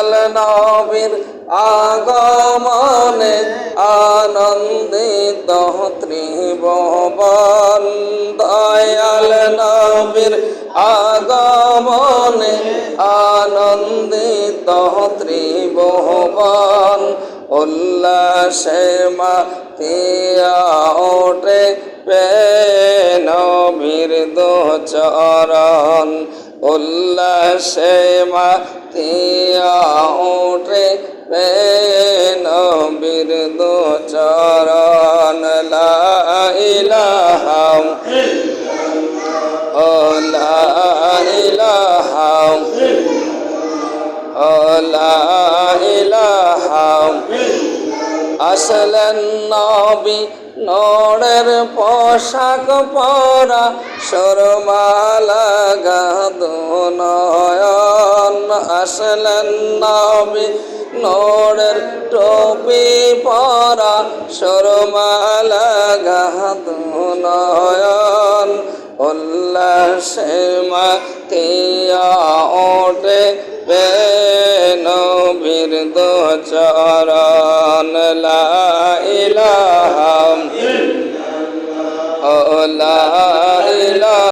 দয়াল নবীর আগমনে আনন্দিত ত্রিভুবন দয়াল নবীর আগমনে আনন্দিত ত্রিভুবন উল্লাসে মাতিয়া ওঠে নবীর দোচরণ উল্লাসে মাতিয়া ওঠে নবীর দোচরণ লা ইলাহা লা ইলাহা লা ইলাহা আসলেন নবী নূরের পোশাক পরা সুরমা লাগা দুনয়ন আসলেন নবী নূরের টুপি পরা সুরমা লাগা দুনয়ন উল্লাসে মাতিয়া ওঠে নবীর দোচরণ লা ইলাহা লা